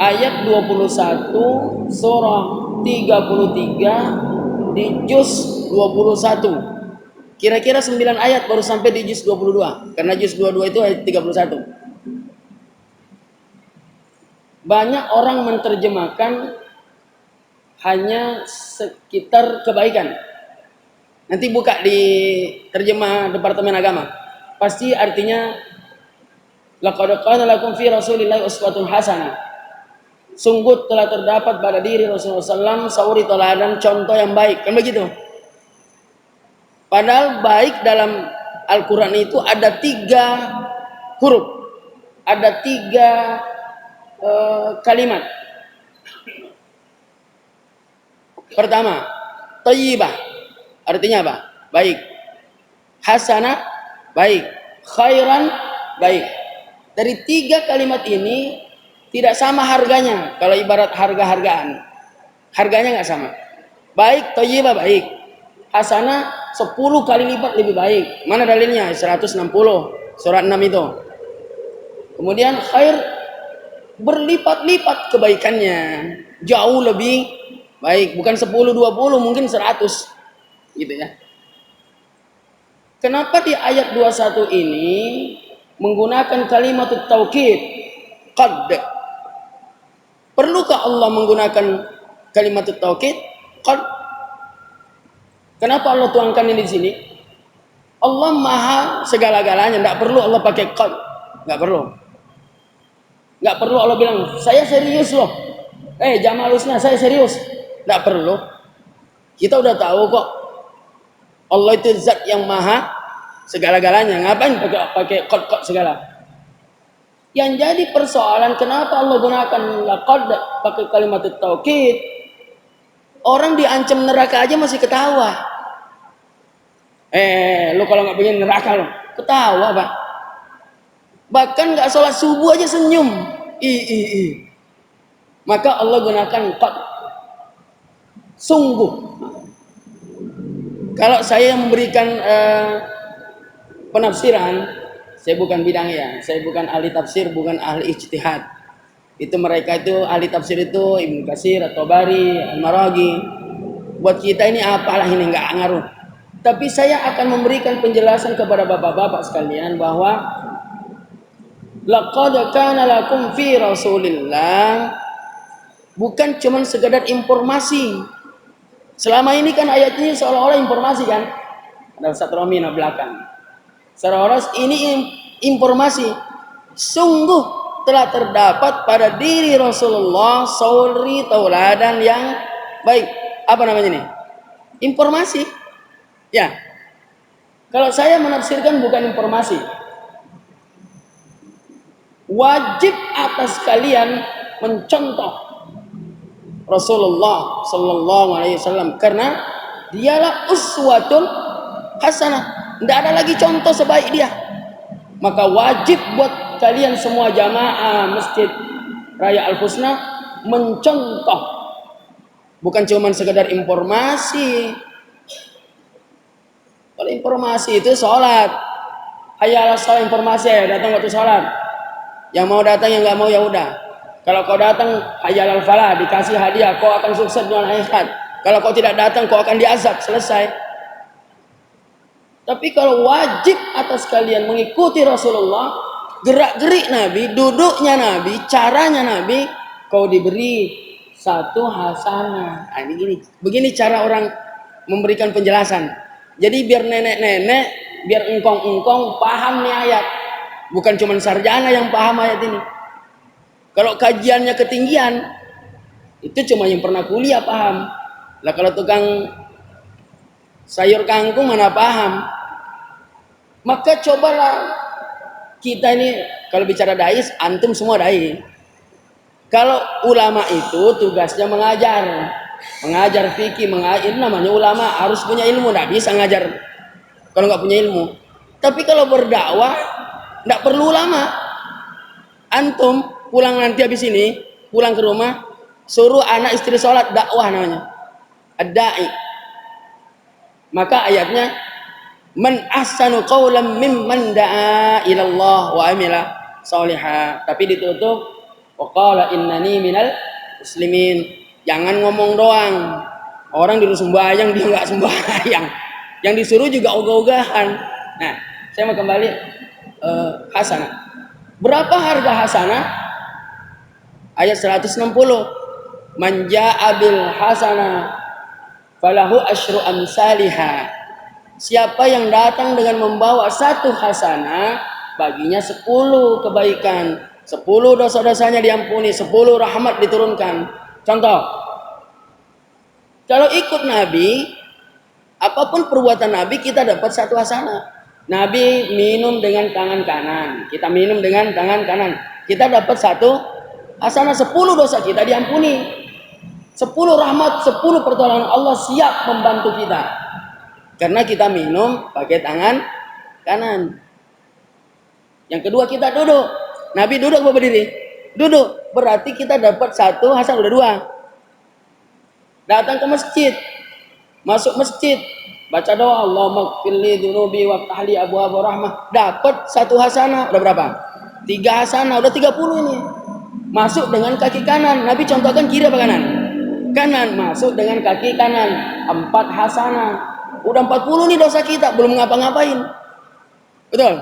ayat 21 surah 33 di juz 21. Kira-kira 9 ayat baru sampai di juz 22. Karena juz 22 itu ayat 31. Banyak orang menerjemahkan hanya sekitar kebaikan. Nanti buka di terjemah Departemen Agama. Pasti artinya laqad kana lakum fi Rasulillahi uswatun hasanah. Sungguh telah terdapat pada diri Rasulullah SAW suri teladan contoh yang baik. Kan begitu? Padahal baik dalam Al-Quran itu ada 3 huruf. Ada 3 kalimat. Pertama, thayyibah. Artinya apa? Baik. Hasanah, baik. Khairan, baik. Dari 3 kalimat ini tidak sama harganya. Kalau ibarat harga-hargaan, harganya nggak sama. Baik, thayyibah baik. Hasanah 10 kali lipat lebih baik. Mana dalilnya? 160 surat 6 itu. Kemudian khair berlipat-lipat kebaikannya, jauh lebih baik, bukan 10 20 mungkin 100 gitu ya. Kenapa di ayat 21 ini menggunakan kalimat taukid qad? Perlukah Allah menggunakan kalimat taukid qad? Kenapa Allah tuangkan ini di sini? Allah maha segala-galanya, tidak perlu Allah pakai qad, nggak perlu. Nggak perlu Allah bilang saya serius loh, Jamal Husna saya serius, nggak perlu. Kita udah tahu kok Allah itu zat yang maha segala-galanya. Ngapain pakai qad segala? Yang jadi persoalan kenapa Allah gunakan laqad pakai kalimat taukid? Orang diancam neraka aja masih ketawa. Lu kalau nggak pengen neraka lo ketawa pak. Bahkan nggak sholat subuh aja senyum. Maka Allah gunakan qad. Sungguh. Kalau saya memberikan penafsiran, saya bukan bidangnya, saya bukan ahli tafsir, bukan ahli ijtihad. Itu mereka itu ahli tafsir itu Ibnu Katsir, At-Tabari, Al-Maraghi. Buat kita ini apalah ini nggak ngaruh. Tapi saya akan memberikan penjelasan kepada bapak-bapak sekalian bahwa laqad kana lakum fi Rasulillah bukan cuma sekedar informasi. Selama ini kan ayat ini seolah-olah informasi kan. Ada Ustaz Romina belakang. Seolah-olah ini informasi. Sungguh telah terdapat pada diri Rasulullah suri tauladan yang baik. Apa namanya ini? Informasi. Ya. Kalau saya menafsirkan bukan informasi. Wajib atas kalian mencontoh Rasulullah sallallahu alaihi wasallam karena dialah uswatun hasanah. Tidak ada lagi contoh sebaik dia. Maka wajib buat kalian semua jamaah Masjid Raya Al-Husna mencontoh. Bukan cuma sekedar informasi. Kalau informasi itu sholat. Hayya 'alas shalah informasi ya, datang waktu sholat. Yang mau datang yang nggak mau ya udah. Kalau kau datang hayya 'alal falah dikasih hadiah, kau akan sukses dengan akhirat. Kalau kau tidak datang kau akan diazab, selesai. Tapi kalau wajib atas kalian mengikuti Rasulullah, gerak-gerik Nabi, duduknya Nabi, caranya Nabi, kau diberi satu hasanah. Nah, ini begini cara orang memberikan penjelasan. Jadi biar nenek-nenek, biar engkong-engkong paham nih ayat. Bukan cuma sarjana yang paham ayat ini. Kalau kajiannya ketinggian, itu cuma yang pernah kuliah paham. Lah kalau tukang sayur kangkung mana paham. Maka cobalah kita ini kalau bicara dai, antum semua dai. Kalau ulama itu tugasnya mengajar fikih, mengajar, namanya ulama harus punya ilmu, nggak bisa ngajar kalau nggak punya ilmu. Tapi kalau berdakwah nggak perlu ulama. Antum pulang nanti habis ini, pulang ke rumah, suruh anak istri sholat, dakwah namanya, ad-da'i. Maka ayatnya man ahsanu qawlan mimman da'a ilallah wa amila sholiha. Tapi ditutup Wa qala innani minal muslimin. Jangan ngomong doang. Orang disuruh sembahyang dia nggak sembahyang. Yang disuruh juga ogah-ogahan. Nah, saya mau kembali hasanah. Berapa harga hasanah? Ayat 160. Man jaa'a bil hasanah falahu asyru amsalihha. Siapa yang datang dengan membawa satu hasanah, baginya 10 kebaikan, 10 dosa-dosanya diampuni, 10 rahmat diturunkan. Contoh, kalau ikut Nabi, apapun perbuatan Nabi kita dapat satu hasanah. Nabi minum dengan tangan kanan, kita minum dengan tangan kanan, kita dapat satu hasanah. 10 dosa kita diampuni, 10 rahmat, 10 pertolongan Allah siap membantu kita. Karena kita minum pakai tangan kanan. Yang kedua kita duduk. Nabi duduk apa berdiri? Duduk. Berarti kita dapat satu hasanah, udah 2. Datang ke masjid. Masuk masjid. Baca doa. Allahumma gfirli dzunubi waftahli abwaaba rahmah. Dapat satu hasanah. Udah berapa? 3 hasanah. Udah 30 ini. Masuk dengan kaki kanan. Nabi contohkan kiri apa kanan? Kanan. Masuk dengan kaki kanan. 4 hasanah. Udah 40 nih dosa kita, belum ngapa-ngapain. Betul?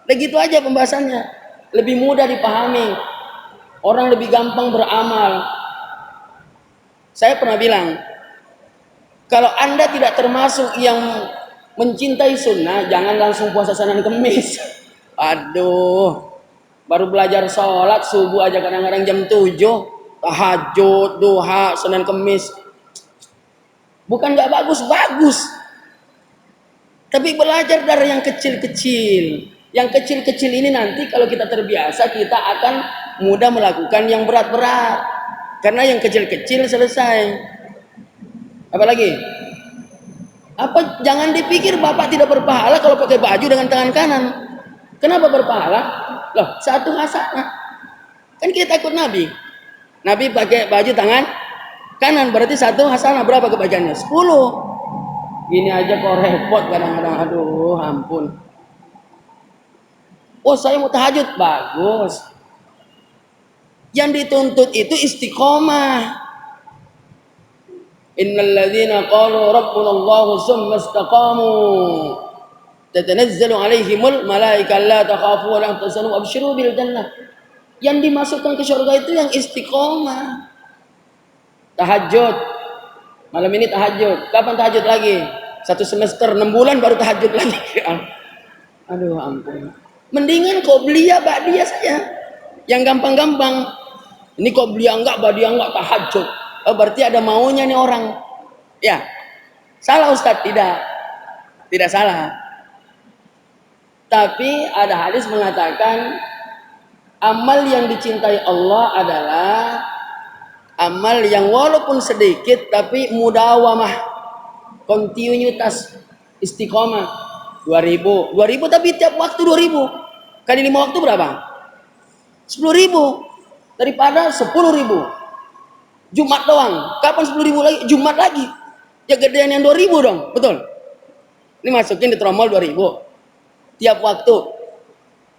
Begitu aja pembahasannya. Lebih mudah dipahami. Orang lebih gampang beramal. Saya pernah bilang, kalau Anda tidak termasuk yang mencintai sunnah, jangan langsung puasa Senin Kemis. Aduh, baru belajar sholat subuh aja kadang-kadang jam 7, tahajud, duha, Senin Kemis. Bukan nggak bagus, bagus. Tapi belajar dari yang kecil-kecil. Yang kecil-kecil ini nanti kalau kita terbiasa, kita akan mudah melakukan yang berat-berat. Karena yang kecil-kecil selesai. Apalagi? Jangan dipikir Bapak tidak berpahala kalau pakai baju dengan tangan kanan. Kenapa berpahala? Loh, satu hasanah. Kan kita ikut Nabi. Nabi pakai baju tangan kanan, berarti satu hasanah. Berapa kebaikannya? 10. Gini aja kok repot kadang-kadang, aduh ampun. Oh saya mau tahajud, bagus. Yang dituntut itu istiqomah. Innal ladzina qalu rabbuna Allahu tsumma istaqamu tatanazzalu alaihimul malaika alla takhafu wa la tahzanu wabshiru bil jannah. Yang dimasukkan ke surga itu yang istiqomah. Tahajud. Malam ini tahajud. Kapan tahajud lagi? 1 semester 6 bulan baru tahajud lagi. Aduh ampun. Mendingan qobliyah ba'diyah saja. Yang gampang-gampang. Ini qobliyah enggak, ba'diyah enggak, tahajud. Oh, berarti ada maunya nih orang. Ya. Salah Ustaz? Tidak. Tidak salah. Tapi ada hadis mengatakan amal yang dicintai Allah adalah amal yang walaupun sedikit tapi mudawamah, kontinuitas, istiqomah. 2000 tapi tiap waktu 2000 kali 5 waktu berapa? 10.000 daripada 10.000 Jumat doang. Kapan 10.000 lagi? Jumat lagi. Ya gedean yang 2000 dong, betul? Ini masukin di tromol 2000 tiap waktu.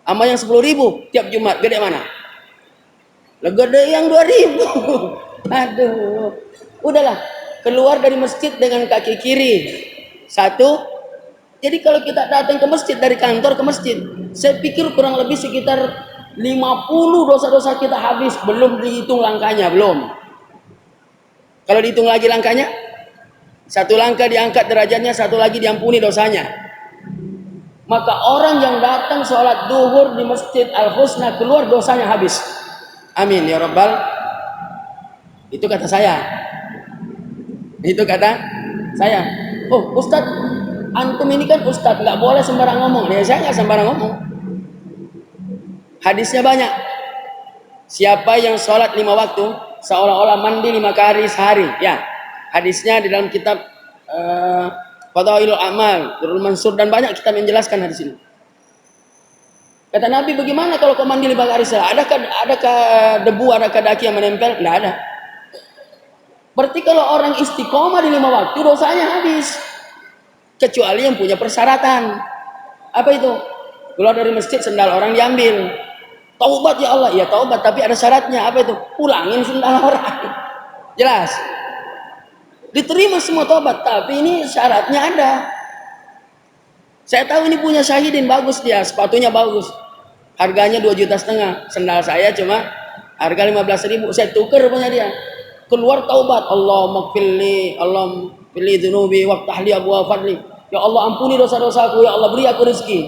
Sama yang 10.000 tiap Jumat, gede mana? Gede yang 2000. Aduh, udahlah, keluar dari masjid dengan kaki kiri. 1. Jadi kalau kita datang ke masjid dari kantor ke masjid, saya pikir kurang lebih sekitar 50 dosa-dosa kita habis, belum dihitung langkahnya, belum. Kalau dihitung lagi langkahnya, 1 langkah diangkat derajatnya, 1 lagi diampuni dosanya. Maka orang yang datang sholat duhur di Masjid Al-Husna keluar dosanya habis. Amin ya Rabbal. Itu kata saya. Itu kata saya. Oh Ustadz, antum ini kan Ustadz, nggak boleh sembarang ngomong. Ya saya nggak sembarang ngomong. Hadisnya banyak. Siapa yang sholat 5 waktu seolah-olah mandi 5 kali sehari. Ya, hadisnya di dalam kitab Fadailul Amal, Durrul Mansur, dan banyak kitab menjelaskan hadis ini. Kata Nabi, bagaimana kalau kau mandi 5 kali sehari? Adakah debu, adakah daki yang menempel? Tidak ada. Berarti kalau orang istiqomah di 5 waktu dosanya habis. Kecuali yang punya persyaratan. Apa itu? Keluar dari masjid sendal orang diambil. Taubat ya Allah, ya taubat, tapi ada syaratnya. Apa itu? Pulangin sendal orang. Jelas. Diterima semua taubat, tapi ini syaratnya ada. Saya tahu ini punya Syahidin, bagus dia, sepatunya bagus. Harganya 2,5 juta. Sendal saya cuma harga 15.000. Saya tuker punya dia. Keluar taubat, Allahumma qfirli, Allahumma qfirli dzunubi waftahli abwaab fadli. Ya Allah, ampuni dosa-dosaku, ya Allah beri aku rezeki.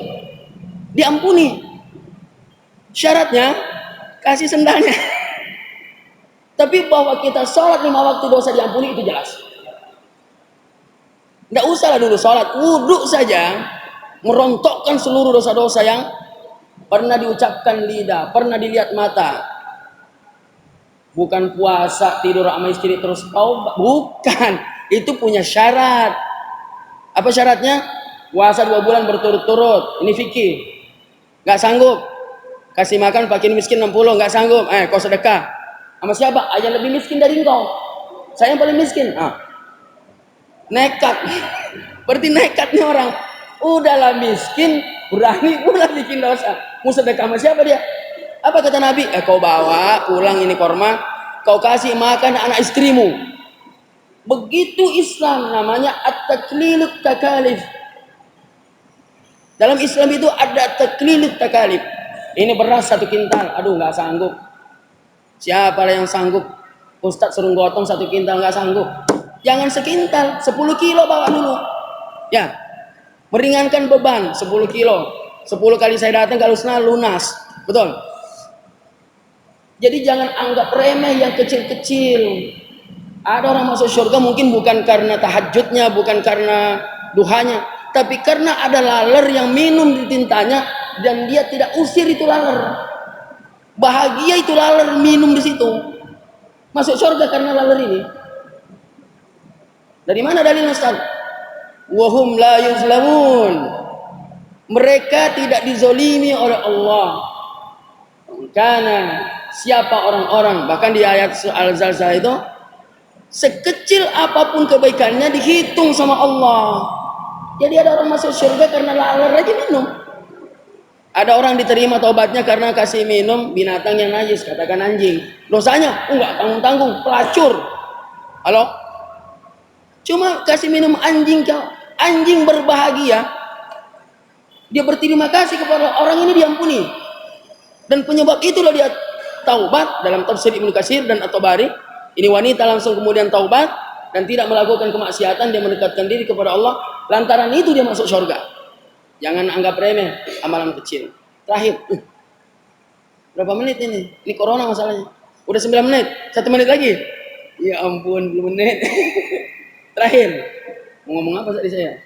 Diampuni. Syaratnya kasih sendalnya. Tapi bahwa kita sholat 5 waktu dosa diampuni itu jelas. Nggak usah lah dulu sholat, wudhu saja merontokkan seluruh dosa-dosa yang pernah diucapkan lidah, pernah dilihat mata. Bukan puasa tidur sama istri terus taubat, bukan. Itu punya syarat. Apa syaratnya? Puasa 2 bulan berturut-turut. Ini fikih. Nggak sanggup, kasih makan fakir miskin 60, nggak sanggup, kau sedekah. Sama siapa? Yang lebih miskin dari engkau. Saya yang paling miskin. Nekat. Berarti nekat nih orang. Udahlah miskin, berani pula bikin dosa. Mau sedekah sama siapa dia? Apa kata Nabi? Kau bawa pulang ini korma, kau kasih makan anak istrimu. Begitu Islam, namanya at-taklilut takalif. Dalam Islam itu ada taklilut takalif. Ini beras 1 kintal, aduh nggak sanggup. Siapa yang sanggup? Ustadz suruh gotong 1 kintal, nggak sanggup. Jangan sekintal, 10 kilo bawa dulu. Ya, meringankan beban 10 kilo. 10 kali saya datang kalau lunas, betul. Jadi jangan anggap remeh yang kecil-kecil. Ada orang masuk surga mungkin bukan karena tahajudnya, bukan karena duhanya, tapi karena ada laler yang minum di tintanya dan dia tidak usir itu laler. Bahagia itu laler minum di situ. Masuk surga karena laler ini. Dari mana dalilnya Ustaz? Wahum la yuzlamun. Mereka tidak dizolimi oleh Allah. Karena siapa orang-orang, bahkan di ayat Al-Zalzal itu, sekecil apapun kebaikannya dihitung sama Allah. Jadi ada orang masuk surga karena laler aja minum. Ada orang diterima taubatnya karena kasih minum binatang yang najis, katakan anjing. Dosanya enggak tanggung-tanggung, pelacur. Halo? Cuma kasih minum anjing, anjing berbahagia. Dia berterima kasih kepada orang ini, diampuni. Dan penyebab itulah dia taubat. Dalam tafsir Ibnu Katsir dan At-Tabari, ini wanita langsung kemudian taubat dan tidak melakukan kemaksiatan, dia mendekatkan diri kepada Allah. Lantaran itu dia masuk surga. Jangan anggap remeh amalan kecil. Terakhir, berapa menit ini? Ini corona masalahnya. Udah 9 menit, 1 menit lagi. Ya ampun, 10 menit. Terakhir, mau ngomong apa tadi saya?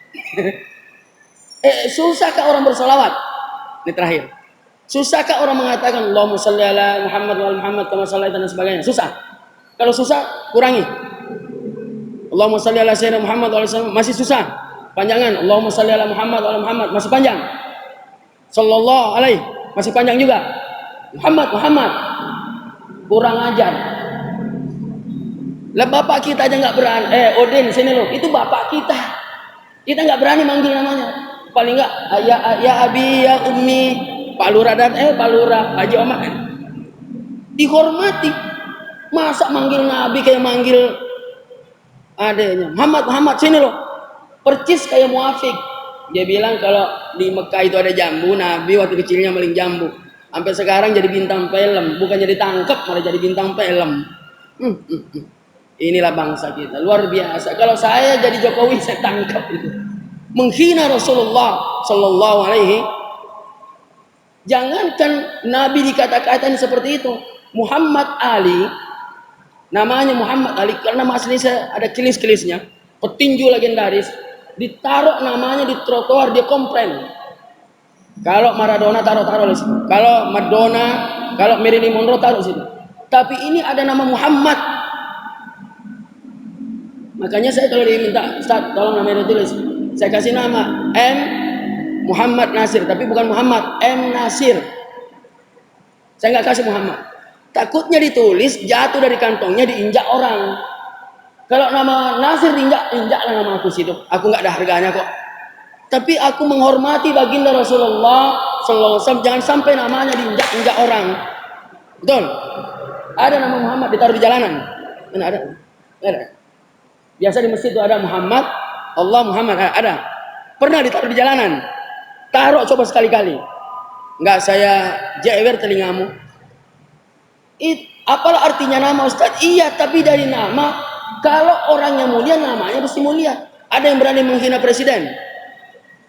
Susahkah orang bersolawat? Ini terakhir. Susahkah orang mengatakan Allahumma shalli ala Muhammad wa ala Muhammad kama shallaita dan sebagainya? Susah. Kalau susah, kurangi. Allahumma shalli ala sayyidina Muhammad wa ala sallam, masih susah. Panjangan. Allahumma shalli ala Muhammad wa ala Muhammad, masih panjang. Sallallahu alaihi, masih panjang juga. Muhammad, kurang ajar. Lah bapak kita aja nggak berani. Odin sini loh, itu bapak kita. Kita nggak berani manggil namanya. Paling nggak ya abi ya ummi, Pak Lurah dan Pak Lurah, Haji Omar. Dihormati. Masa manggil Nabi kayak manggil adanya. Muhammad sini loh. Percis kayak muafik. Dia bilang kalau di Mekah itu ada jambu, Nabi waktu kecilnya maling jambu. Sampai sekarang jadi bintang film, bukan jadi tangkap malah jadi bintang film. Inilah bangsa kita, luar biasa. Kalau saya jadi Jokowi, saya tangkap itu. Menghina Rasulullah Sallallahu Alaihi. Jangankan Nabi dikata-katain seperti itu. Muhammad Ali, namanya Muhammad Ali karena aslinya ada kilis-kilisnya, petinju legendaris. Ditaruh namanya di trotoar, dia komplain. Kalau Maradona taruh di situ. Kalau Madonna, kalau Marilyn Monroe taruh di situ. Tapi ini ada nama Muhammad. Makanya saya kalau diminta, Ustaz tolong namanya ditulis, saya kasih nama M Muhammad Nasir, tapi bukan Muhammad, M Nasir. Saya nggak kasih Muhammad. Takutnya ditulis jatuh dari kantongnya diinjak orang. Kalau nama Nasir injaklah nama aku situ. Aku nggak ada harganya kok. Tapi aku menghormati baginda Rasulullah Sallallahu Alaihi Wasallam jangan sampai namanya diinjak-injak orang. Betul? Ada nama Muhammad ditaruh di jalanan? Mana ada? Ada. Biasa di masjid itu ada Muhammad, Allah Muhammad ada. Pernah ditaruh di jalanan? Taruh coba sekali-kali. Enggak saya jewer telingamu. Apalah artinya nama Ustaz? Iya, tapi dari nama, kalau orang yang mulia namanya mesti mulia. Ada yang berani menghina presiden?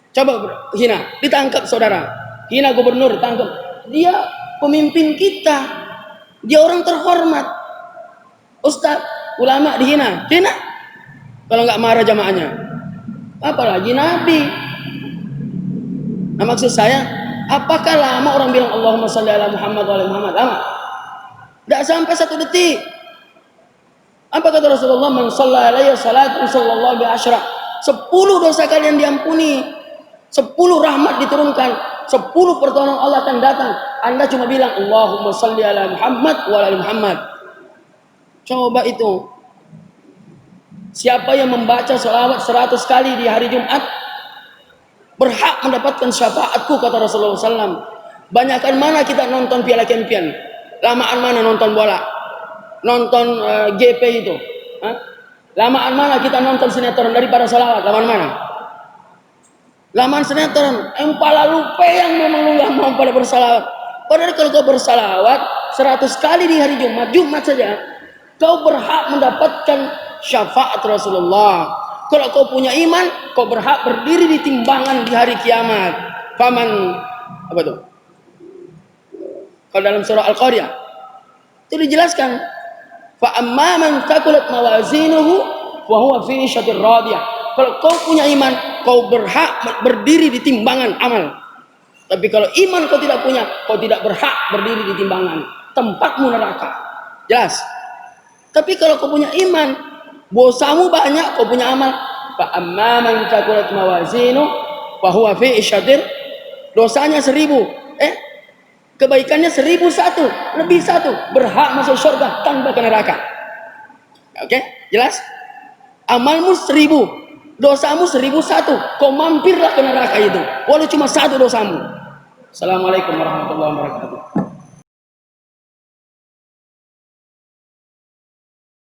Coba hina, ditangkap saudara. Hina gubernur, tangkap. Dia pemimpin kita. Dia orang terhormat. Ustaz, ulama dihina. Hina. Kalau nggak marah jamaahnya. Apalagi Nabi. Nah, maksud saya, apakah lama orang bilang Allahumma shalli ala Muhammad wa ala Muhammad? Lama? Tidak sampai 1 detik. Apa kata Rasulullah? Man shalla alaihi salatu sallallahu bi asyra. 10 dosa kalian diampuni. 10 rahmat diturunkan. 10 pertolongan Allah akan datang. Anda cuma bilang Allahumma shalli ala Muhammad wa ala Muhammad. Coba itu. Siapa yang membaca sholawat 100 kali di hari Jumat berhak mendapatkan syafaatku, kata Rasulullah SAW. Banyakan mana kita nonton Piala Champion? Lamaan mana nonton bola? Nonton GP itu? Hah? Lamaan mana kita nonton sinetron daripada sholawat? Lamaan mana? Lamaan sinetron. Empala lupa yang memang lu gak mau pada bersalawat. Padahal kalau kau bersalawat 100 kali di hari Jumat saja, kau berhak mendapatkan syafaat Rasulullah. Kalau kau punya iman, kau berhak berdiri di timbangan di hari kiamat. Faman apa tuh? Kalau dalam surah Al-Qariyah itu dijelaskan, fa amma man taqulat mawazinuhu wa huwa fi syatir radiyah. Kalau kau punya iman, kau berhak berdiri di timbangan amal. Tapi kalau iman kau tidak punya, kau tidak berhak berdiri di timbangan. Tempatmu neraka. Jelas? Tapi kalau kau punya iman, dosamu banyak, kau punya amal. Fa amma man taqulat mawazinuhu wa huwa fi syatir, dosanya 1000. Kebaikannya 1001, lebih 1, berhak masuk surga tanpa ke neraka. Oke, jelas? Amalmu 1000, dosamu 1001, kau mampirlah ke neraka itu, walau cuma 1 dosamu. Assalamualaikum warahmatullahi wabarakatuh.